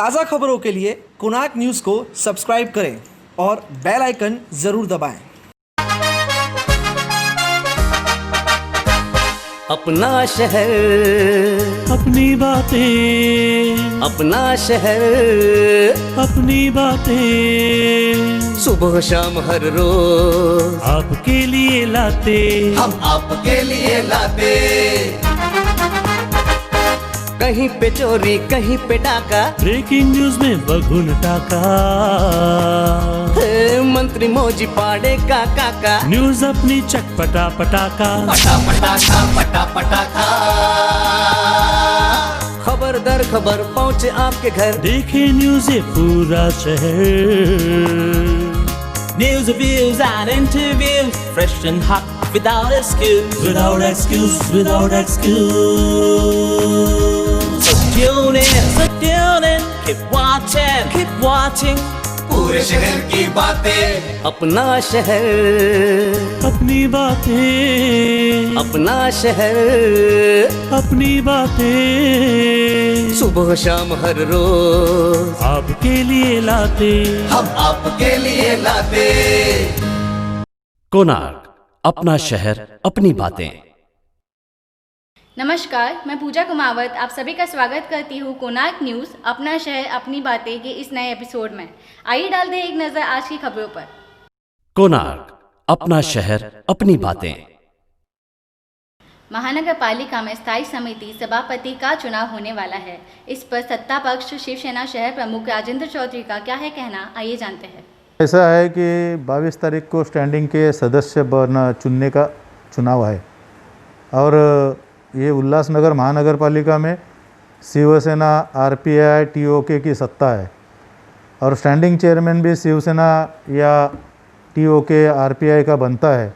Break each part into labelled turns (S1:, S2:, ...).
S1: ताज़ा खबरों के लिए कोणार्क न्यूज़ को सब्सक्राइब करें और बेल आइकन ज़रूर दबाएं।
S2: अपना शहर,
S3: अपनी बातें,
S2: अपना शहर,
S3: अपनी बातें,
S2: सुबह शाम हर रोज
S3: आपके लिए लाते,
S2: हम आपके लिए लाते। कहीं पे चोरी, कहीं पे डाका,
S3: ब्रेकिंग न्यूज में बघुन टाका,
S2: मंत्री मौजी पाड़े का काका,
S3: न्यूज अपनी चटपटा पटाका,
S2: पटा पटाखा पटा पटाखा। खबर दर खबर पहुँचे आपके घर,
S3: देखे न्यूज ये पूरा शहर।
S4: News, reviews and interviews, fresh and hot, without excuse.
S3: Without excuse, without excuse.
S4: So tune in, keep watching.
S2: पूरे शहर की बातें, अपना शहर,
S3: अपनी बातें,
S2: अपना शहर,
S3: अपनी बातें,
S2: सुबह शाम हर रोज
S3: आपके लिए लाते,
S2: हम आपके लिए लाते।
S5: कोणार्क, अपना शहर अपनी बातें।
S6: नमस्कार, मैं पूजा कुमावत आप सभी का स्वागत करती हूँ कोणार्क न्यूज़ अपना शहर अपनी बातें के इस नए एपिसोड में। आइए डालते हैं एक नज़र आज की खबरों पर।
S5: कोणार्क, अपना शहर अपनी बातें।
S6: महानगर पालिका में स्थायी समिति सभापति का चुनाव होने वाला है। इस पर सत्ता पक्ष शिवसेना शहर प्रमुख राजेंद्र चौधरी का क्या है कहना, आइए जानते हैं।
S7: ऐसा है कि 22 तारीख को स्टैंडिंग के सदस्य चुनने का चुनाव है और ये उल्लासनगर महानगर पालिका में शिवसेना आरपीआई टीओके की सत्ता है और स्टैंडिंग चेयरमैन भी शिवसेना या टीओके आरपीआई का बनता है,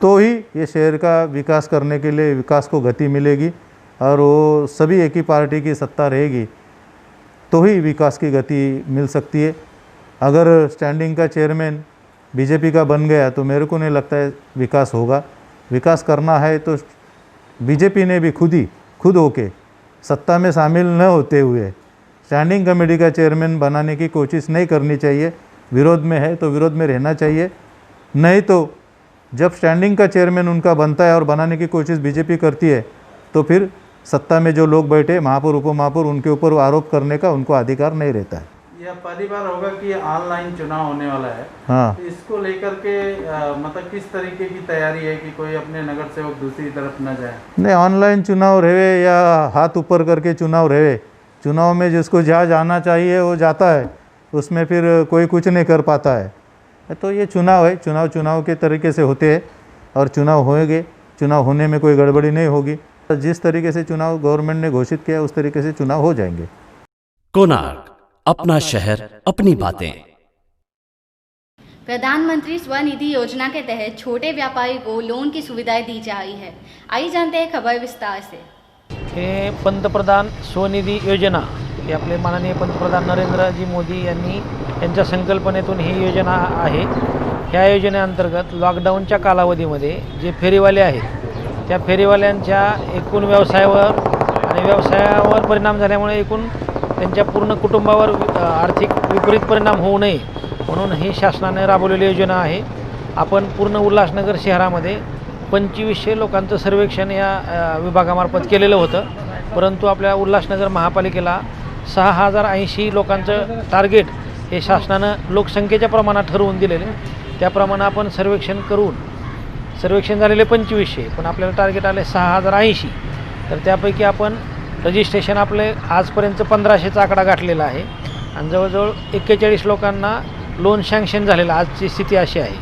S7: तो ही ये शहर का विकास करने के लिए विकास को गति मिलेगी और वो सभी एक ही पार्टी की सत्ता रहेगी तो ही विकास की गति मिल सकती है। अगर स्टैंडिंग का चेयरमैन बीजेपी का बन गया तो मेरे को नहीं लगता है विकास होगा। विकास करना है तो बीजेपी ने भी खुद होके सत्ता में शामिल न होते हुए स्टैंडिंग कमेटी का चेयरमैन बनाने की कोशिश नहीं करनी चाहिए। विरोध में है तो विरोध में रहना चाहिए, नहीं तो जब स्टैंडिंग का चेयरमैन उनका बनता है और बनाने की कोशिश बीजेपी करती है तो फिर सत्ता में जो लोग बैठे महापौर उपमहापौर उनके ऊपर आरोप करने का उनको अधिकार नहीं रहता है।
S8: यह पहली बार होगा कि ऑनलाइन चुनाव होने वाला है।
S7: हाँ,
S8: तो इसको लेकर के मतलब किस तरीके की तैयारी है कि कोई अपने नगर सेवक दूसरी तरफ न जाए?
S7: नहीं, ऑनलाइन चुनाव रहे या हाथ ऊपर करके चुनाव रहे, चुनाव में जिसको जहाँ जाना चाहिए वो जाता है, उसमें फिर कोई कुछ नहीं कर पाता है। तो ये चुनाव है, चुनाव के तरीके से होते हैं और चुनाव होंगे, चुनाव होने में कोई गड़बड़ी नहीं होगी। जिस तरीके से चुनाव गवर्नमेंट ने घोषित किया उस तरीके से चुनाव हो जाएंगे।
S5: कोणार्क, अपना शहर अपनी बातें।
S6: प्रधानमंत्री स्वनिधि योजना के तहत छोटे व्यापारी को लोन की सुविधाएं दी जा रही है। आइए जानते हैं खबर विस्तार से।
S9: हे पंतप्रधान स्वनिधी योजना ही आपले माननीय पंतप्रधान नरेंद्रजी मोदी यांनी यांच्या संकल्पनेतून ही योजना आहे। ह्या योजनेअंतर्गत लॉकडाऊनच्या कालावधीमध्ये जे फेरीवाले आहेत त्या फेरीवाल्यांच्या एकूण व्यवसायावर परिणाम झाल्यामुळे एकूण त्यांच्या पूर्ण कुटुंबावर आर्थिक विपरीत परिणाम होऊ नये म्हणून ही शासनाने राबवलेली योजना आहे। आपण पूर्ण उल्हासनगर शहरामध्ये 2500 लोकांचं सर्वेक्षण या विभागामार्फत केलेलं होतं, परंतु आपल्या उल्हासनगर महापालिकेला 6080 लोकांचं टार्गेट हे शासनानं लोकसंख्येच्या प्रमाणात ठरवून दिलेले। त्याप्रमाणे आपण सर्वेक्षण झालेले 2500, पण आपल्याला टार्गेट आले 6080। तर त्यापैकी आपण रजिस्ट्रेशन आपले आजपर्यंत 1500चा आकडा गाठलेला आहे आणि जवळजवळ 41 लोकांना लोन सँक्शन झालेलं आजची स्थिती अशी आहे।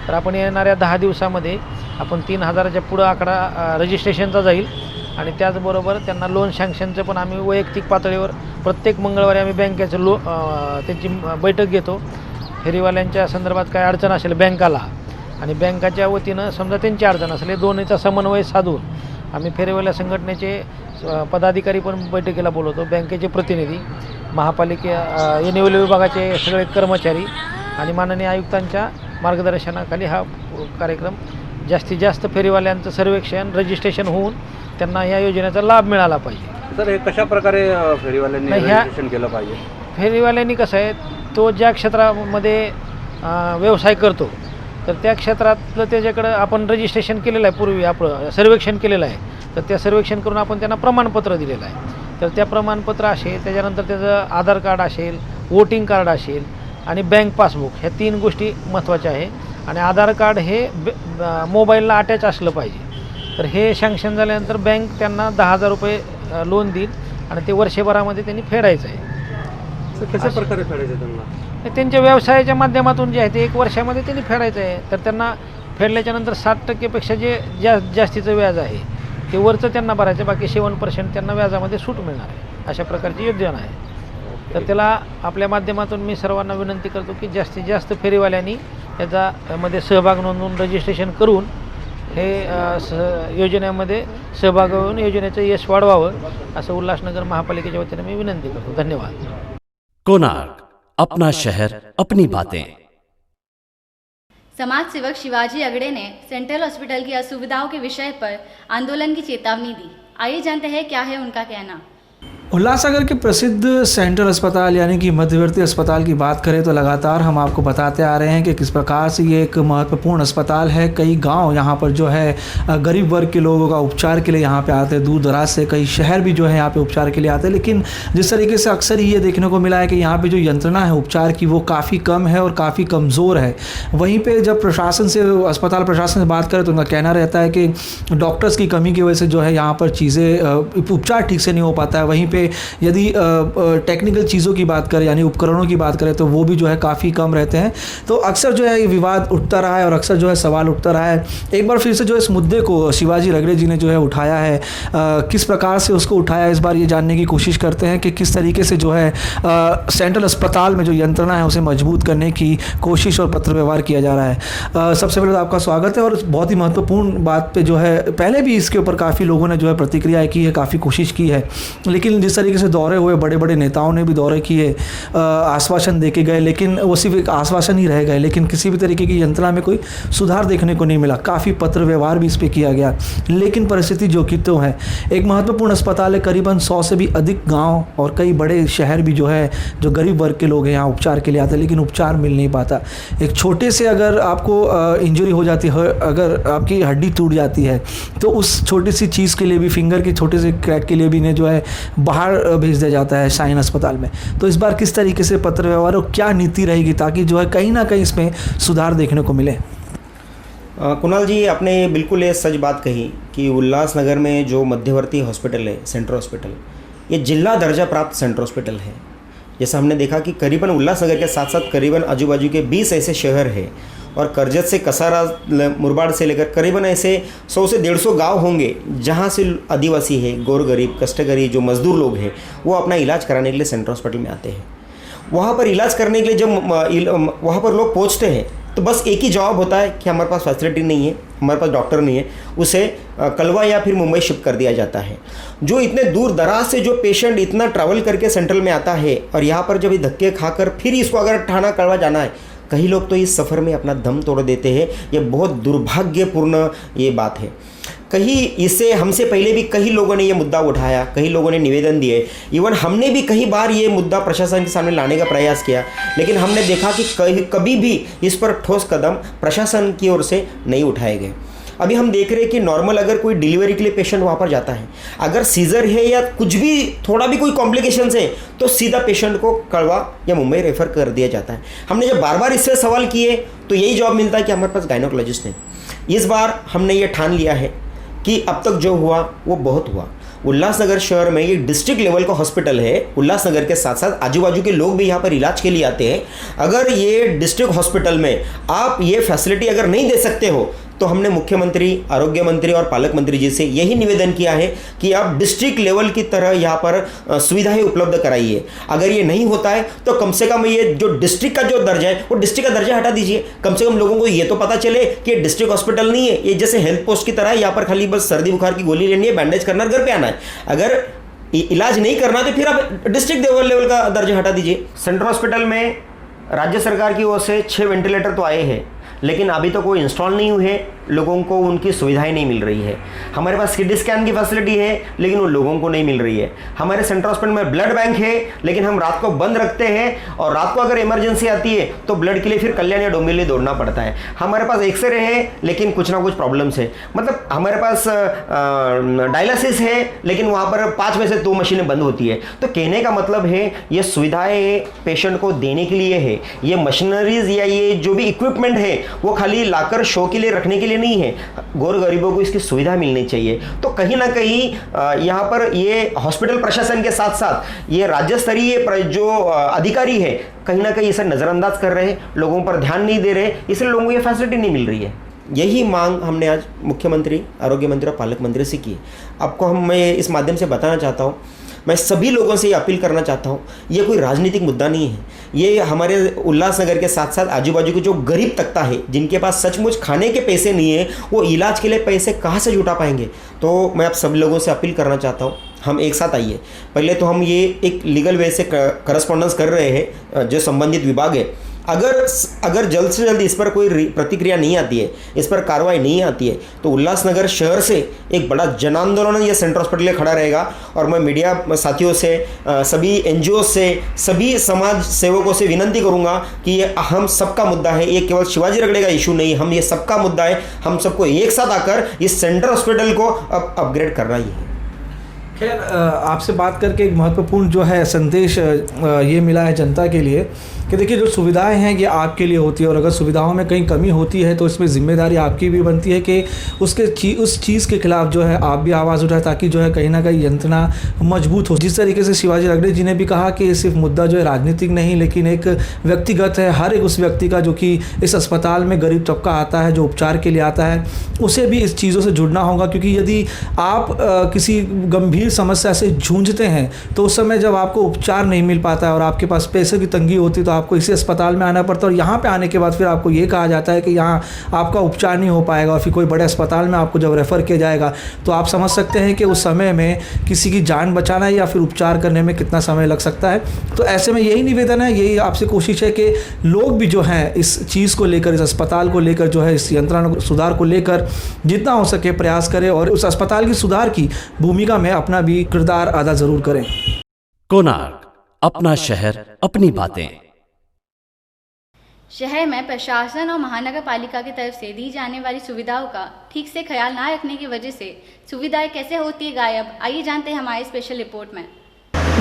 S9: तर आपण येणाऱ्या 10 दिवसामध्ये आपण 3000च्या पुढं आकडा रजिस्ट्रेशनचा जाईल आणि त्याचबरोबर त्यांना लोन सँक्शनचं पण आम्ही वैयक्तिक पातळीवर प्रत्येक मंगळवारी आम्ही बँकेचं त्यांची बैठक घेतो। फेरीवाल्यांच्या संदर्भात काय अडचण असेल बँकाला आणि बँकाच्या वतीनं समजा त्यांची अडचण असेल, हे दोन्हीचा समन्वय साधून आम्ही फेरीवाल्या संघटनेचे पदाधिकारी पण बैठकीला बोलवतो, बँकेचे प्रतिनिधी, एनएवल विभागाचे सगळे कर्मचारी आणि माननीय आयुक्तांच्या मार्गदर्शनाखाली हा कार्यक्रम जास्तीत जास्त फेरीवाल्यांचं सर्वेक्षण रजिस्ट्रेशन होऊन त्यांना या योजनेचा लाभ मिळाला पाहिजे।
S8: सर हे कशा प्रकारे फेरीवाल्यांनी
S9: नाही, ह्या-
S8: रजिस्ट्रेशन केलं पाहिजे?
S9: फेरीवाल्यांनी कसं आहे, तो ज्या क्षेत्रामध्ये व्यवसाय करतो तर त्या क्षेत्रातलं त्याच्याकडं आपण रजिस्ट्रेशन केलेलं आहे, पूर्वी आपलं सर्वेक्षण केलेलं आहे, तर त्या सर्वेक्षण करून आपण त्यांना प्रमाणपत्र दिलेलं आहे. तर त्या प्रमाणपत्र असेल, त्याच्यानंतर त्याचं आधार कार्ड असेल, वोटिंग कार्ड असेल आणि बँक पासबुक, ह्या 3 गोष्टी महत्त्वाच्या आहे. आणि आधार कार्ड हे मोबाईलला अटॅच असलं पाहिजे. तर हे सँक्शन झाल्यानंतर बँक त्यांना 10,000 रुपये लोन देईल आणि ते वर्षभरामध्ये त्यांनी फेडायचं आहे.
S8: कशा प्रकारे फेडायचं त्यांना?
S9: त्यांच्या व्यवसायाच्या माध्यमातून जे आहे ते 1 वर्षामध्ये त्यांनी फेडायचं आहे. तर त्यांना फेडल्याच्यानंतर 60% जे जास्तीचं व्याज आहे ते वरचं त्यांना भरायचं, बाकी 7% त्यांना व्याजामध्ये सूट मिळणार आहे. अशा प्रकारची योजना आहे. तर त्याला आपल्या माध्यमातून मी सर्वांना विनंती करतो की जास्तीत जास्त फेरीवाल्यांनी याच्यामध्ये सहभाग नोंदवून रजिस्ट्रेशन करून हे योजनेमध्ये सहभाग होऊन योजनेचं यश वाढवावं, असं उल्हासनगर महापालिकेच्या वतीने मी विनंती करतो. धन्यवाद.
S5: कोणार्क, अपना शहर अपनी बातें.
S6: समाज सेवक शिवाजी अगड़े ने सेंट्रल हॉस्पिटल की असुविधाओं के विषय पर आंदोलन की चेतावनी दी. आइए जानते हैं क्या है उनका कहना.
S1: उल्लासनगर के प्रसिद्ध सेंट्रल अस्पताल यानी कि मध्यवर्ती अस्पताल की बात करें तो लगातार हम आपको बताते आ रहे हैं कि किस प्रकार से ये एक महत्वपूर्ण अस्पताल है. कई गांव यहाँ पर जो है गरीब वर्ग के लोगों का उपचार के लिए यहाँ पे आते हैं, दूर दराज से कई शहर भी जो है यहाँ पे उपचार के लिए आते हैं. लेकिन जिस तरीके से अक्सर ही ये देखने को मिला है कि यहाँ पे जो यंत्रणा है उपचार की वो काफ़ी कम है और काफ़ी कमज़ोर है. वहीं पर जब प्रशासन से, अस्पताल प्रशासन से बात करें तो उनका कहना रहता है कि डॉक्टर्स की कमी की वजह से जो है यहाँ पर चीज़ें, उपचार ठीक से नहीं हो पाता है. वहीं पर यदि टेक्निकल चीज़ों की बात करें यानी उपकरणों की बात करें तो वो भी जो है काफ़ी कम रहते हैं. तो अक्सर जो है ये विवाद उठता रहा है और अक्सर जो है सवाल उठता रहा है. एक बार फिर से जो इस मुद्दे को शिवाजी रगड़े जी ने जो है उठाया है. किस प्रकार से उसको उठाया, इस बार ये जानने की कोशिश करते हैं कि किस तरीके से जो है सेंट्रल अस्पताल में जो यंत्रणा है उसे मजबूत करने की कोशिश और पत्र व्यवहार किया जा रहा है. सबसे पहले तो आपका स्वागत है. और बहुत ही महत्वपूर्ण बात पे जो है पहले भी इसके ऊपर काफ़ी लोगों ने जो है प्रतिक्रिया की है, काफ़ी कोशिश की है, लेकिन जिस तरीके से दौरे हुए, बड़े बड़े नेताओं ने भी दौरे किए, आश्वासन देके गए, लेकिन वो सिर्फ एक आश्वासन ही रह गए, लेकिन किसी भी तरीके की यंत्रणा में कोई सुधार देखने को नहीं मिला. काफ़ी पत्र व्यवहार भी इस पर किया गया, लेकिन परिस्थिति जो कि तो है. एक महत्वपूर्ण अस्पताल है, करीबन 100 से भी अधिक गांव और कई बड़े शहर भी जो है, जो गरीब वर्ग के लोग हैं यहाँ उपचार के लिए आते हैं, लेकिन उपचार मिल नहीं पाता. एक छोटे से अगर आपको इंजरी हो जाती है, अगर आपकी हड्डी टूट जाती है तो उस छोटी सी चीज़ के लिए भी, फिंगर की छोटे से क्रैक के लिए भी ने जो है बाहर भेज दिया जाता है शाइन अस्पताल में. तो इस बार किस तरीके से पत्र व्यवहार और क्या नीति रहेगी ताकि जो है कहीं ना कहीं इसमें सुधार देखने को मिले.
S10: कुणाल जी, आपने बिल्कुल ये सच बात कही कि उल्लासनगर में जो मध्यवर्ती हॉस्पिटल है, सेंट्रल हॉस्पिटल, ये जिला दर्जा प्राप्त सेंट्रल हॉस्पिटल है. जैसा हमने देखा कि करीबन उल्लासनगर के साथ साथ करीबन आजू बाजू के 20 ऐसे शहर हैं और करजत से कसारा, मुरबाड से लेकर करीबन ऐसे 100 से 150 गांव होंगे जहां से आदिवासी है, गौर गरीब, कष्टगरी, जो मजदूर लोग हैं, वो अपना इलाज कराने के लिए सेंट्रल हॉस्पिटल में आते हैं. वहाँ पर इलाज करने के लिए जब वहाँ पर लोग पहुँचते हैं तो बस एक ही जवाब होता है कि हमारे पास फैसिलिटी नहीं है, हमारे पास डॉक्टर नहीं है, उसे कलवा या फिर मुंबई शिफ्ट कर दिया जाता है. जो इतने दूर दराज से जो पेशेंट इतना ट्रैवल करके सेंट्रल में आता है और यहाँ पर जब धक्के खाकर फिर इसको अगर ठाणा कलवा जाना है, कई लोग तो इस सफ़र में अपना दम तोड़ देते हैं. ये बहुत दुर्भाग्यपूर्ण ये बात है. कहीं इससे हमसे पहले भी कई लोगों ने ये मुद्दा उठाया, कई लोगों ने निवेदन दिए, इवन हमने भी कई बार ये मुद्दा प्रशासन के सामने लाने का प्रयास किया, लेकिन हमने देखा कि कभी भी इस पर ठोस कदम प्रशासन की ओर से नहीं उठाए गए. अभी हम देख रहे हैं कि नॉर्मल अगर कोई डिलीवरी के लिए पेशेंट वहाँ पर जाता है, अगर सीजर है या कुछ भी थोड़ा भी कोई कॉम्प्लिकेशंस है तो सीधा पेशेंट को कड़वा या मुंबई रेफ़र कर दिया जाता है. हमने जब बार बार इससे सवाल किए तो यही जवाब मिलता है कि हमारे पास गायनोकोलॉजिस्ट नहीं. इस बार हमने ये ठान लिया है कि अब तक जो हुआ वो बहुत हुआ. उल्लासनगर शहर में ये डिस्ट्रिक्ट लेवल का हॉस्पिटल है. उल्लासनगर के साथ साथ आजू बाजू के लोग भी यहाँ पर इलाज के लिए आते हैं. अगर ये डिस्ट्रिक्ट हॉस्पिटल में आप ये फैसिलिटी अगर नहीं दे सकते हो तो हमने मुख्यमंत्री, आरोग्य मंत्री और पालक मंत्री जी से यही निवेदन किया है कि आप डिस्ट्रिक्ट लेवल की तरह यहाँ पर सुविधाएं उपलब्ध कराइए. अगर ये नहीं होता है तो कम से कम ये जो डिस्ट्रिक्ट का जो दर्जा है वो डिस्ट्रिक्ट का दर्जा हटा दीजिए. कम से कम लोगों को ये तो पता चले कि डिस्ट्रिक्ट हॉस्पिटल नहीं है, ये जैसे हेल्थ पोस्ट की तरह है, यहाँ पर खाली बस सर्दी बुखार की गोली लेनी है, बैंडेज करना, घर पर आना है. अगर इलाज नहीं करना तो फिर आप डिस्ट्रिक्ट लेवल का दर्जा हटा दीजिए. सेंट्रल हॉस्पिटल में राज्य सरकार की ओर से 6 वेंटिलेटर तो आए हैं, लेकिन अभी तो कोई इंस्टॉल नहीं हुए. लोगों को उनकी सुविधाएं नहीं मिल रही है। हमारे पास सीटी स्कैन की फैसिलिटी है लेकिन वो लोगों को नहीं मिल रही है। हमारे सेंट्रल हॉस्पिटल में ब्लड बैंक है लेकिन हम रात को बंद रखते हैं और रात को अगर इमरजेंसी आती है तो ब्लड के लिए फिर कल्याण या डोंबिवली दौड़ना पड़ता है। हमारे पास एक्सरे है लेकिन कुछ ना कुछ प्रॉब्लम्स है। मतलब हमारे पास डायलिसिस है लेकिन वहाँ पर 5 में से 2 मशीनें बंद होती है। तो कहने का मतलब है ये सुविधाएं पेशेंट को देने के लिए है, ये मशीनरीज या ये जो भी इक्विपमेंट है वो खाली लाकर शो के लिए रखने के लिए नहीं है। गौर गरीबों को इसकी सुविधा मिलनी चाहिए। तो कहीं ना कहीं यहाँ पर ये हॉस्पिटल प्रशासन के साथ साथ ये राज्य स्तरीय जो अधिकारी है कहीं ना कहीं इसे नज़रअंदाज कर रहे हैं, लोगों पर ध्यान नहीं दे रहे, इसलिए लोगों को ये फैसिलिटी नहीं मिल रही है। यही मांग हमने आज मुख्यमंत्री, आरोग्य मंत्री और पालक मंत्री से की। आपको मैं इस माध्यम से बताना चाहता हूँ, मैं सभी लोगों से ये अपील करना चाहता हूँ, ये कोई राजनीतिक मुद्दा नहीं है। ये हमारे उल्लासनगर के साथ साथ आजू बाजू के जो गरीब तबका है जिनके पास सचमुच खाने के पैसे नहीं है, वो इलाज के लिए पैसे कहाँ से जुटा पाएंगे। तो मैं आप सभी लोगों से अपील करना चाहता हूँ, हम एक साथ आइए। पहले तो हम ये एक लीगल वे से करस्पॉन्डेंस कर रहे हैं जो संबंधित विभाग है। अगर जल्द से जल्द इस पर कोई प्रतिक्रिया नहीं आती है, इस पर कार्रवाई नहीं आती है, तो उल्लासनगर शहर से एक बड़ा जन आंदोलन ये सेंट्रल हॉस्पिटल में खड़ा रहेगा। और मैं मीडिया साथियों से, सभी NGO से, सभी समाज सेवकों से विनंती करूंगा कि ये हम सबका मुद्दा है, ये केवल शिवाजी रगड़े का इशू नहीं, हम ये सबका मुद्दा है। हम सबको एक साथ आकर इस सेंट्रल हॉस्पिटल को अब अपग्रेड करना ही है।
S1: खैर, आपसे बात करके एक महत्वपूर्ण जो है संदेश ये मिला है जनता के लिए कि देखिए जो सुविधाएं हैं ये आपके लिए होती है और अगर सुविधाओं में कहीं कमी होती है तो इसमें जिम्मेदारी आपकी भी बनती है कि उस चीज़ के खिलाफ जो है आप भी आवाज़ उठाएं ताकि जो है कहीं ना कहीं यंत्रणा मजबूत हो। जिस तरीके से शिवाजी रगड़े जी ने भी कहा कि ये सिर्फ मुद्दा जो है राजनीतिक नहीं लेकिन एक व्यक्तिगत है। हर एक उस व्यक्ति का जो कि इस अस्पताल में गरीब तबका आता है, जो उपचार के लिए आता है, उसे भी इस चीज़ों से जुड़ना होगा। क्योंकि यदि आप किसी गंभीर समस्या से जूझते हैं तो उस समय जब आपको उपचार नहीं मिल पाता है और आपके पास पैसे की तंगी होती है तो आपको इसी अस्पताल में आना पड़ता है और यहाँ पे आने के बाद फिर आपको ये कहा जाता है कि यहाँ आपका उपचार नहीं हो पाएगा और फिर कोई बड़े अस्पताल में आपको जब रेफ़र किया जाएगा तो आप समझ सकते हैं कि उस समय में किसी की जान बचाना या फिर उपचार करने में कितना समय लग सकता है। तो ऐसे में यही निवेदन है, यही आपसे कोशिश है कि लोग भी जो है इस चीज़ को लेकर, इस अस्पताल को लेकर जो है इस यंत्रणा सुधार को लेकर जितना हो सके प्रयास करें और उस अस्पताल की सुधार की भूमिका में अपना भी किरदार अदा ज़रूर करें।
S5: कोणार्क, अपना शहर, अपनी बातें।
S6: शहर में प्रशासन और महानगर पालिका की तरफ से दी जाने वाली सुविधाओं का ठीक से ख्याल ना रखने की वजह से सुविधाएं कैसे होती है गायब, आइए जानते हैं हमारे स्पेशल रिपोर्ट में।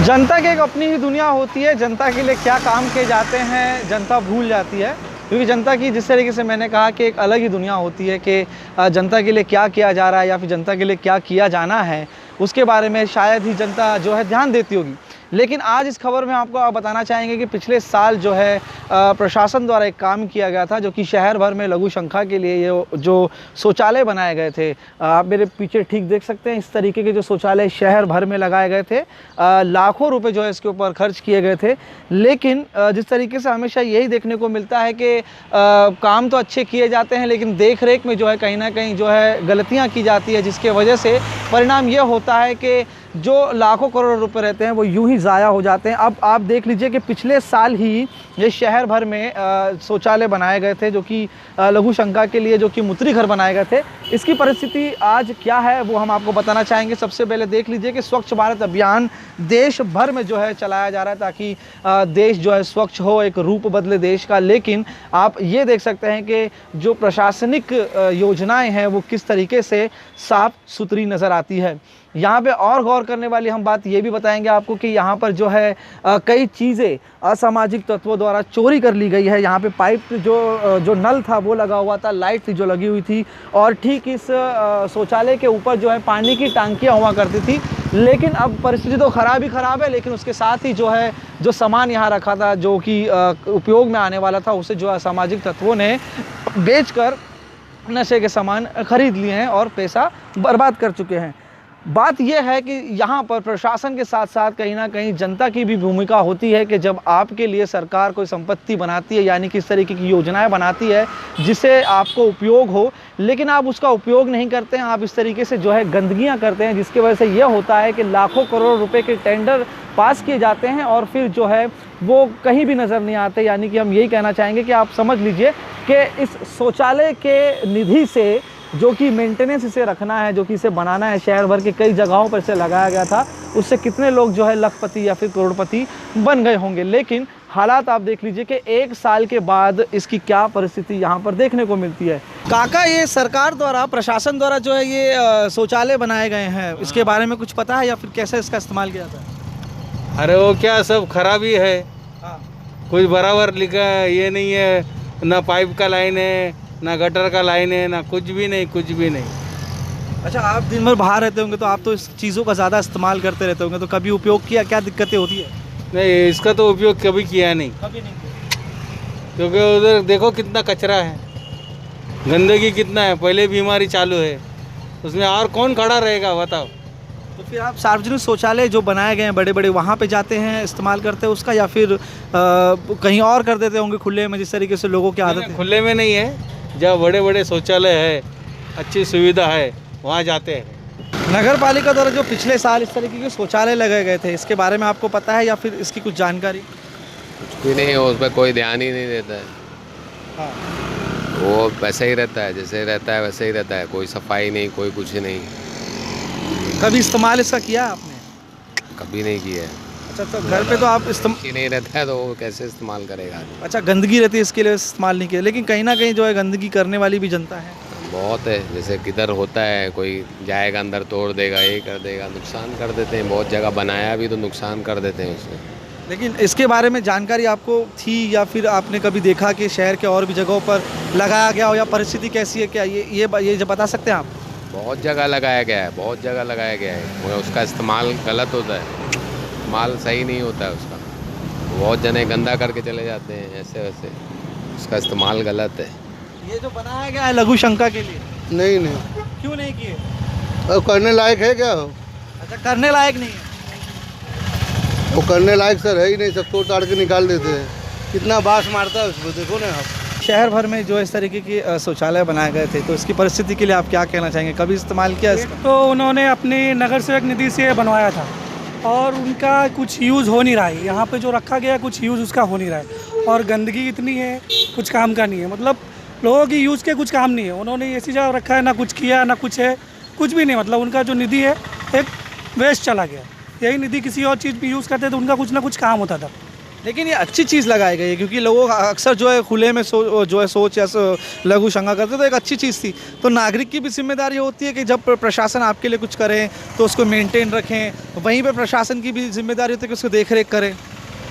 S9: जनता की एक अपनी ही दुनिया होती है, जनता के लिए क्या काम किए जाते हैं जनता भूल जाती है। क्योंकि जनता की जिस तरीके से मैंने कहा कि एक अलग ही दुनिया होती है कि जनता के लिए क्या किया जा रहा है या फिर जनता के लिए क्या किया जाना है उसके बारे में शायद ही जनता जो है ध्यान देती होगी। लेकिन आज इस खबर में आपको बताना चाहेंगे कि पिछले साल जो है प्रशासन द्वारा एक काम किया गया था जो कि शहर भर में लघु शंखा के लिए ये जो शौचालय बनाए गए थे, आप मेरे पीछे ठीक देख सकते हैं, इस तरीके के जो शौचालय शहर भर में लगाए गए थे। लाखों रुपए जो है इसके ऊपर खर्च किए गए थे। लेकिन जिस तरीके से हमेशा यही देखने को मिलता है कि काम तो अच्छे किए जाते हैं लेकिन देख रेख में जो है कहीं ना कहीं जो है गलतियाँ की जाती है, जिसके वजह से परिणाम ये होता है कि जो लाखों करोड़ रुपए रहते हैं वो यूं ही ज़ाया हो जाते हैं। अब आप देख लीजिए कि पिछले साल ही ये शहर भर में शौचालय बनाए गए थे जो कि लघु शंखा के लिए, जो कि मुत्री घर बनाए गए थे। इसकी परिस्थिति आज क्या है वो हम आपको बताना चाहेंगे। सबसे पहले देख लीजिए कि स्वच्छ भारत अभियान देश भर में जो है चलाया जा रहा है ताकि देश जो है स्वच्छ हो, एक रूप बदले देश का। लेकिन आप ये देख सकते हैं कि जो प्रशासनिक योजनाएं हैं वो किस तरीके से साफ सुथरी नज़र आती है। यहाँ पे और गौर करने वाली हम बात ये भी बताएंगे आपको कि यहाँ पर जो है कई चीज़ें असामाजिक तत्वों द्वारा चोरी कर ली गई है। यहाँ पे पाइप जो नल था वो लगा हुआ था, लाइट थी जो लगी हुई थी और ठीक इस शौचालय के ऊपर जो है पानी की टांकियाँ हुआ करती थी। लेकिन अब परिस्थिति तो ख़राब ही ख़राब है, लेकिन उसके साथ ही जो है जो सामान यहाँ रखा था जो कि उपयोग में आने वाला था उसे जो असामाजिक तत्वों ने बेचकर नशे के सामान खरीद लिए हैं और पैसा बर्बाद कर चुके हैं। बात यह है कि यहाँ पर प्रशासन के साथ साथ कहीं ना कहीं जनता की भी भूमिका होती है कि जब आपके लिए सरकार कोई संपत्ति बनाती है, यानी किस तरीके की योजनाएं बनाती है जिसे आपको उपयोग हो, लेकिन आप उसका उपयोग नहीं करते हैं, आप इस तरीके से जो है गंदगियाँ करते हैं, जिसकी वजह से यह होता है कि लाखों करोड़ रुपए के टेंडर पास किए जाते हैं और फिर जो है वो कहीं भी नज़र नहीं आते। यानी कि हम यही कहना चाहेंगे कि आप समझ लीजिए कि इस शौचालय के निधि से
S1: जो कि मेंटेनेंस इसे रखना है, जो कि इसे बनाना है, शहर भर के कई जगहों पर इसे लगाया गया था, उससे कितने लोग जो है लखपति या फिर करोड़पति बन गए होंगे। लेकिन हालात आप देख लीजिए कि 1 साल के बाद इसकी क्या परिस्थिति यहाँ पर देखने को मिलती है। काका, ये सरकार द्वारा, प्रशासन द्वारा जो है ये शौचालय बनाए गए हैं, इसके बारे में कुछ पता है या फिर कैसे इसका इस्तेमाल किया जाता है?
S8: अरे वो क्या सब खराबी है, कुछ बराबर लिखा है, ये नहीं है, ना पाइप का लाइन है, ना गटर का लाइन है, ना कुछ भी नहीं, कुछ भी नहीं।
S1: अच्छा, आप दिन भर बाहर रहते होंगे तो आप तो इस चीज़ों का ज़्यादा इस्तेमाल करते रहते होंगे, तो कभी उपयोग किया, क्या दिक्कतें होती है?
S8: नहीं, इसका तो उपयोग कभी किया नहीं,
S1: कभी नहीं किया।
S8: क्योंकि उधर देखो कितना कचरा है, गंदगी कितना है, पहले बीमारी चालू है, उसमें और कौन खड़ा रहेगा बताओ।
S1: तो फिर आप सार्वजनिक शौचालय जो बनाए गए हैं बड़े बड़े, वहाँ पे जाते हैं, इस्तेमाल करते हैं उसका, या फिर कहीं और कर देते होंगे खुले में, जिस तरीके से लोगों की आदत है?
S8: खुले में नहीं है, जहाँ बड़े बड़े शौचालय है, अच्छी सुविधा है, वहाँ जाते हैं।
S1: नगर पालिका द्वारा जो पिछले साल इस तरीके के शौचालय लगाए गए थे, इसके बारे में आपको पता है या फिर इसकी कुछ जानकारी?
S11: कुछ भी नहीं है, उस पर कोई ध्यान ही नहीं देता है।
S1: हाँ।
S11: वो वैसे ही रहता है, जैसे रहता है वैसे ही रहता है, कोई सफाई नहीं, कोई कुछ नहीं।
S1: कभी इस्तेमाल इसका किया आपने?
S11: कभी नहीं किया है।
S1: अच्छा, तो घर पे तो आप
S11: ही नहीं रहता है तो वो कैसे इस्तेमाल करेगा?
S1: अच्छा, गंदगी रहती है इसके लिए इस्तेमाल नहीं किया, लेकिन कहीं ना कहीं जो है गंदगी करने वाली भी जनता है
S11: बहुत है। जैसे किधर होता है, कोई जाएगा अंदर तोड़ देगा, ये कर देगा, नुकसान कर देते हैं। बहुत जगह बनाया भी तो नुकसान कर देते हैं उससे।
S1: लेकिन इसके बारे में जानकारी आपको थी या फिर आपने कभी देखा कि शहर के और भी जगहों पर लगाया गया हो, या परिस्थिति कैसी है, क्या ये जो बता सकते हैं आप?
S11: बहुत जगह लगाया गया है, बहुत जगह लगाया गया है, मगर उसका इस्तेमाल गलत होता है, इस्तेमाल सही नहीं होता है उसका। बहुत जने गंदा करके चले जाते हैं ऐसे वैसे, उसका इस्तेमाल गलत है।
S1: ये जो बनाया गया है लघु शंका के लिए?
S12: नहीं।
S1: क्यों नहीं किए?
S12: और करने लायक है क्या हो?
S1: अच्छा, करने लायक नहीं है।
S12: वो करने लायक सर है ही नहीं, सब तोड़ ताड़ के निकाल देते हैं। कितना बास मारता है उसको, देखो ना आप।
S1: शहर भर में जो इस तरीके के शौचालय बनाए गए थे, तो इसकी परिस्थिति के लिए आप क्या कहना चाहेंगे? कभी इस्तेमाल किया इसका?
S13: तो उन्होंने अपने नगर सेवक निधि से बनवाया था और उनका कुछ यूज़ हो नहीं रहा है। यहाँ पे जो रखा गया है कुछ यूज़ उसका हो नहीं रहा है, और गंदगी इतनी है, कुछ काम का नहीं है। मतलब लोगों की यूज़ के कुछ काम नहीं है। उन्होंने ऐसी जगह रखा है, ना कुछ किया ना कुछ है, कुछ भी नहीं। मतलब उनका जो निधि है एक वेस्ट चला गया। यही निधि किसी और चीज़ पे यूज़ करते तो उनका कुछ ना कुछ काम होता था।
S1: लेकिन ये अच्छी चीज़ लगाई गई है, क्योंकि लोग अक्सर जो है खुले में सोच या लघु शंका करते, तो एक अच्छी चीज़ थी। तो नागरिक की भी जिम्मेदारी होती है कि जब प्रशासन आपके लिए कुछ करे तो उसको मेंटेन रखें, वहीं पे प्रशासन की भी जिम्मेदारी होती है कि उसको देख रेख करें।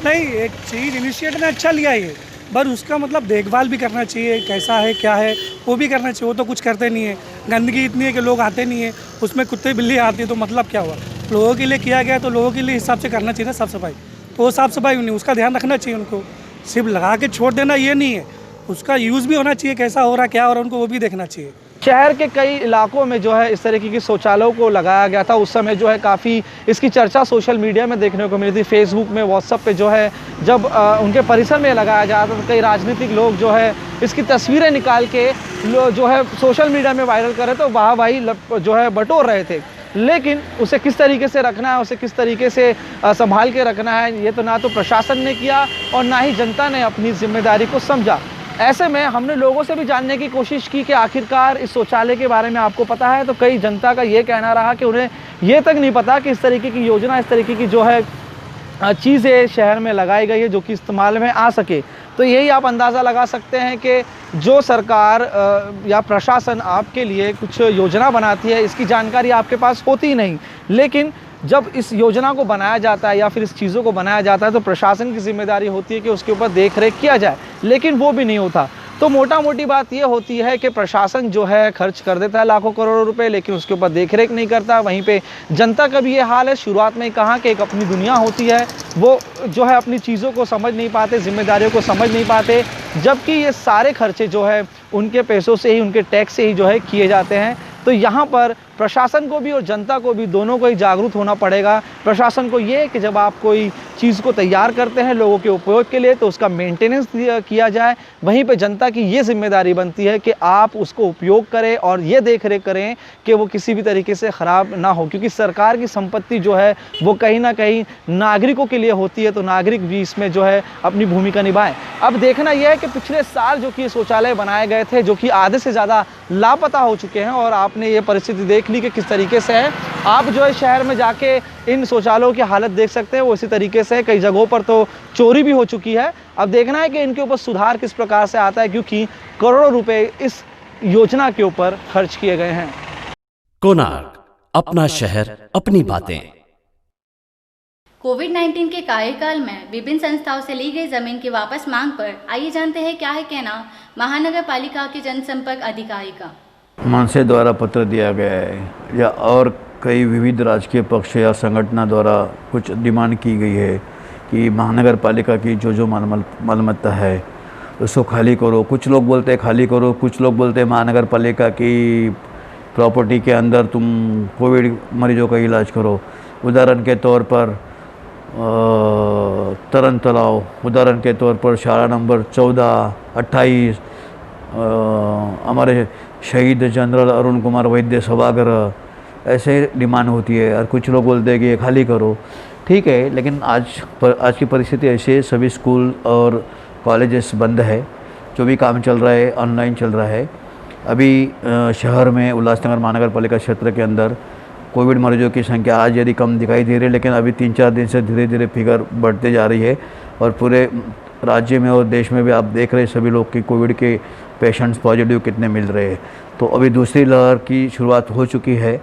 S13: नहीं, एक चीज़ इनिशिएटिव ने अच्छा लिया है, बस उसका मतलब देखभाल भी करना चाहिए, कैसा है क्या है वो भी करना चाहिए। वो तो कुछ करते नहीं है, गंदगी इतनी है कि लोग आते नहीं है, उसमें कुत्ते बिल्ली आती है, तो मतलब क्या हुआ? लोगों के लिए किया गया तो लोगों के लिए हिसाब से करना चाहिए ना साफ़ सफाई। तो वो साफ़ सफाई नहीं, उसका ध्यान रखना चाहिए उनको। सिर्फ लगा के छोड़ देना ये नहीं है, उसका यूज़ भी होना चाहिए, कैसा हो रहा क्या हो रहा उनको वो भी देखना चाहिए।
S1: शहर के कई इलाकों में जो है इस तरीके की शौचालयों को लगाया गया था। उस समय जो है काफ़ी इसकी चर्चा सोशल मीडिया में देखने को मिली थी। फेसबुक में, व्हाट्सएप पे जो है जब उनके परिसर में लगाया जाता तो कई राजनीतिक लोग जो है इसकी तस्वीरें निकाल के जो है सोशल मीडिया में वायरल कर रहे थे, वाहवाही जो है बटोर रहे थे। लेकिन उसे किस तरीके से रखना है, उसे किस तरीके से संभाल के रखना है, ये तो ना तो प्रशासन ने किया और ना ही जनता ने अपनी जिम्मेदारी को समझा। ऐसे में हमने लोगों से भी जानने की कोशिश की कि आखिरकार इस शौचालय के बारे में आपको पता है, तो कई जनता का ये कहना रहा कि उन्हें ये तक नहीं पता कि इस तरीके की योजना, इस तरीके की जो है चीज़ें शहर में लगाई गई है जो कि इस्तेमाल में आ सके। तो यही आप अंदाज़ा लगा सकते हैं कि जो सरकार या प्रशासन आपके लिए कुछ योजना बनाती है, इसकी जानकारी आपके पास होती नहीं। लेकिन जब इस योजना को बनाया जाता है या फिर इस चीज़ों को बनाया जाता है तो प्रशासन की जिम्मेदारी होती है कि उसके ऊपर देख रेख किया जाए, लेकिन वो भी नहीं होता। तो मोटा मोटी बात ये होती है कि प्रशासन जो है खर्च कर देता है लाखों करोड़ों रुपए, लेकिन उसके ऊपर देख रेख नहीं करता। वहीं पे जनता का भी ये हाल है। शुरुआत में कहा कि एक अपनी दुनिया होती है, वो जो है अपनी चीज़ों को समझ नहीं पाते, जिम्मेदारियों को समझ नहीं पाते, जबकि ये सारे खर्चे जो है उनके पैसों से ही, उनके टैक्स से ही जो है किए जाते हैं। तो यहाँ पर
S14: प्रशासन को भी और जनता को भी दोनों को ही जागरूक होना पड़ेगा। प्रशासन को ये कि जब आप कोई चीज़ को तैयार करते हैं लोगों के उपयोग के लिए तो उसका मेंटेनेंस किया जाए। वहीं पे जनता की ये जिम्मेदारी बनती है कि आप उसको उपयोग करें और ये देख रेख करें कि वो किसी भी तरीके से ख़राब ना हो, क्योंकि सरकार की संपत्ति जो है वो कहीं ना कहीं नागरिकों के लिए होती है, तो नागरिक भी इसमें जो है अपनी भूमिका निभाएं। अब देखना यह है कि पिछले साल जो कि शौचालय बनाए गए थे जो कि आधे से ज़्यादा लापता हो चुके हैं और आपने ये परिस्थिति देख ली कि किस तरीके से है। आप जो है शहर में जाके इन शौचालयों की हालत देख सकते हैं, वो इसी तरीके से कई जगहों पर तो चोरी भी हो चुकी है। अब देखना है कि इनके ऊपर सुधार किस प्रकार से आता है, क्योंकि करोड़ों रुपए इस योजना के ऊपर खर्च किए गए हैं।
S5: कोणार्क, अपना शहर, अपनी बातें।
S6: कोविड-19 के कार्यकाल में विभिन्न संस्थाओं से ली गई जमीन की वापस मांग पर आइए जानते हैं क्या है कहना महानगर पालिका के जनसंपर्क अधिकारी का।
S15: मनसे द्वारा पत्र दिया गया है या और कई विविध राजकीय पक्ष या संगठनों द्वारा कुछ डिमांड की गई है कि महानगर पालिका की जो मालमत्ता है उसको खाली करो। कुछ लोग बोलते हैं खाली करो, कुछ लोग बोलते हैं महानगर पालिका की प्रॉपर्टी के अंदर तुम कोविड मरीजों का इलाज करो। उदाहरण के तौर पर तरन तालाब, उदाहरण के तौर पर शाला नंबर 14, 28, हमारे शहीद जनरल अरुण कुमार वैद्य सभागार, ऐसे डिमांड होती है। और कुछ लोग बोलते हैं कि ये खाली करो, ठीक है, लेकिन आज की परिस्थिति ऐसी है, सभी स्कूल और कॉलेजेस बंद है, जो भी काम चल रहा है ऑनलाइन चल रहा है। अभी शहर में उल्लासनगर महानगर पालिका क्षेत्र के अंदर कोविड मरीजों की संख्या आज यदि कम दिखाई दे रही है, लेकिन अभी 3-4 दिन से धीरे धीरे फिगर बढ़ते जा रही है और पूरे राज्य में और देश में भी आप देख रहे हैं सभी लोग की कोविड के पेशेंट्स पॉजिटिव कितने मिल रहे हैं। तो अभी दूसरी लहर की शुरुआत हो चुकी है,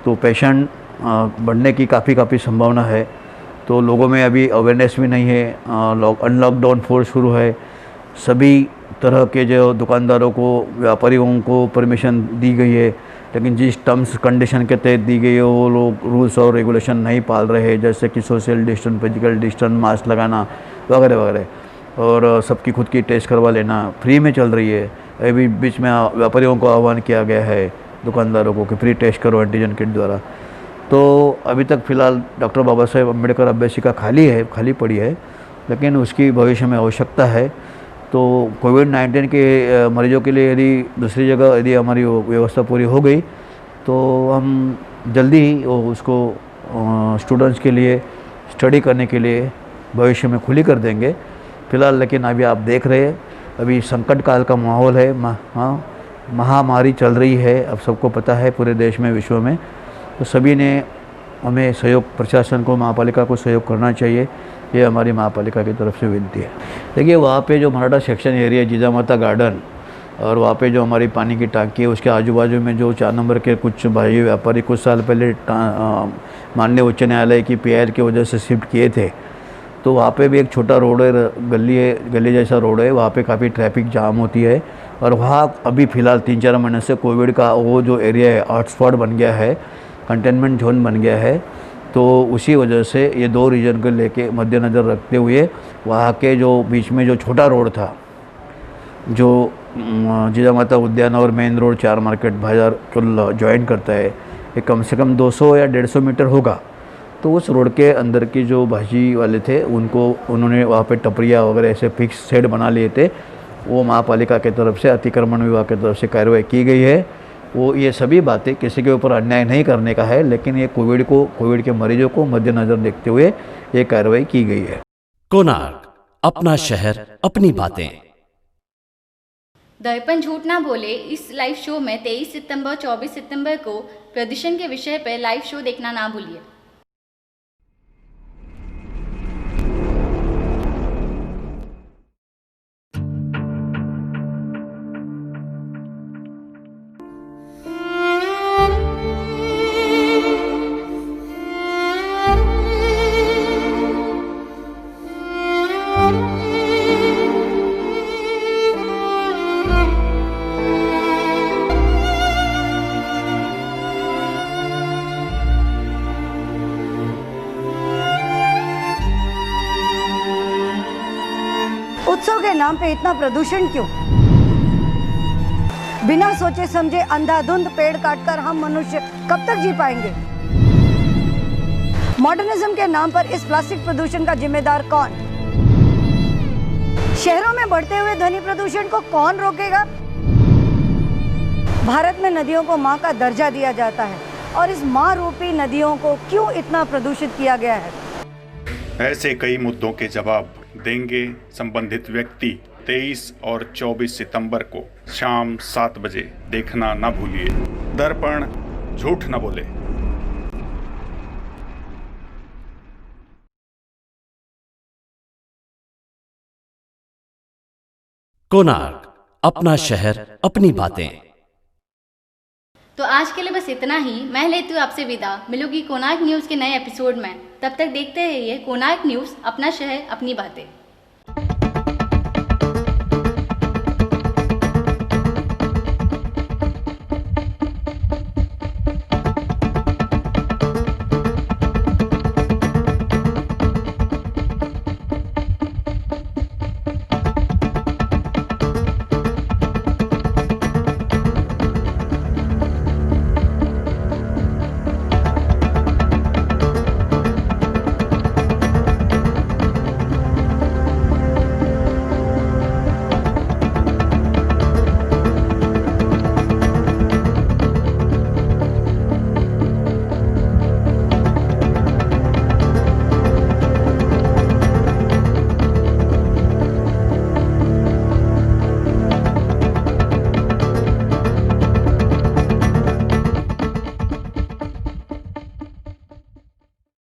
S15: तो पेशेंट बढ़ने की काफ़ी संभावना है। तो लोगों में अभी अवेयरनेस भी नहीं है। अनलॉकडाउन 4 शुरू है, सभी तरह के जो दुकानदारों को, व्यापारियों को परमिशन दी गई है, लेकिन जिस टर्म्स कंडीशन के तहत दी गई है वो लोग रूल्स और रेगुलेशन नहीं पाल रहे हैं, जैसे कि social distance, physical distance, mask लगाना वगैरह वगैरह, और सबकी खुद की टेस्ट करवा लेना फ्री में चल रही है। अभी बीच में व्यापारियों को आह्वान किया गया है, दुकानदारों को, कि फ्री टेस्ट करो एंटीजन किट द्वारा। तो अभी तक फ़िलहाल डॉक्टर बाबा साहेब अम्बेडकर अभ्यासिका खाली पड़ी है, लेकिन उसकी भविष्य में आवश्यकता है। तो कोविड-19 के मरीजों के लिए यदि दूसरी जगह यदि हमारी व्यवस्था पूरी हो गई तो हम जल्दी ही उसको स्टूडेंट्स के लिए स्टडी करने के लिए भविष्य में खुली कर देंगे। फ़िलहाल लेकिन अभी आप देख रहे हैं अभी संकट काल का माहौल है, महामारी चल रही है, अब सबको पता है पूरे देश में, विश्व में। तो सभी ने हमें सहयोग, प्रशासन को, महापालिका को सहयोग करना चाहिए, ये हमारी महापालिका की तरफ से विनती है। देखिए वहाँ पे जो Maratha section area, Jijamata garden, और वहाँ पे जो हमारी पानी की टांकी है उसके आजू बाजू में जो 4 नंबर के कुछ भाई व्यापारी कुछ साल पहले माननीय उच्च न्यायालय की PIR की वजह से शिफ्ट किए थे, तो वहाँ पे भी एक छोटा रोड है, गली जैसा रोड है, वहाँ पे काफ़ी ट्रैफिक जाम होती है। और वहाँ अभी फ़िलहाल 3-4 महीने से कोविड का वो जो एरिया है हॉटस्पॉट बन गया है, कंटेनमेंट जोन बन गया है। तो उसी वजह से ये 2 रीजन को लेके मद्देनज़र रखते हुए वहाँ के जो बीच में जो छोटा रोड था, जो जिजामाता उद्यान और मेन रोड 4 मार्केट बाजार को ज्वाइन करता है, ये कम से कम 200 या 150 मीटर होगा। तो उस रोड के अंदर की जो भाजी वाले थे उन्होंने वहाँ पे टपरिया वगैरह ऐसे फिक्स शेड बना लिए थे, वो महापालिका की तरफ से, अतिक्रमण विभाग की तरफ से कार्रवाई की गई है। वो ये सभी बातें किसी के ऊपर अन्याय नहीं करने का है, लेकिन ये कोविड के मरीजों को मद्देनज़र देखते हुए ये कार्रवाई की गई है।
S5: कोणार्क, अपना शहर, अपनी बातें।
S6: दर्पण झूठ ना बोले इस लाइव शो में 23 सितंबर 24 सितंबर को प्रदूषण के विषय पर लाइव शो देखना ना भूलिए।
S16: उत्सव के नाम पे इतना प्रदूषण क्यों? बिना सोचे समझे अंधाधुंध पेड़ काटकर हम मनुष्य कब तक जी पाएंगे? मॉडर्निज्म के नाम पर इस प्लास्टिक प्रदूषण का जिम्मेदार कौन? शहरों में बढ़ते हुए ध्वनि प्रदूषण को कौन रोकेगा? भारत में नदियों को मां का दर्जा दिया जाता है और इस मां रूपी नदियों को क्यों इतना प्रदूषित किया गया है?
S17: ऐसे कई मुद्दों के जवाब देंगे संबंधित व्यक्ति 23 और 24 सितंबर को शाम 7 बजे। देखना न भूलिए। दर्पण झूठ न बोले।
S5: कोणार्क, अपना शहर अपनी बातें।
S6: तो आज के लिए बस इतना ही। मैं लेती हूँ आपसे विदा। मिलूंगी कोणार्क न्यूज़ के नए एपिसोड में। तब तक देखते रहिए कोणार्क न्यूज़, अपना शहर अपनी बातें।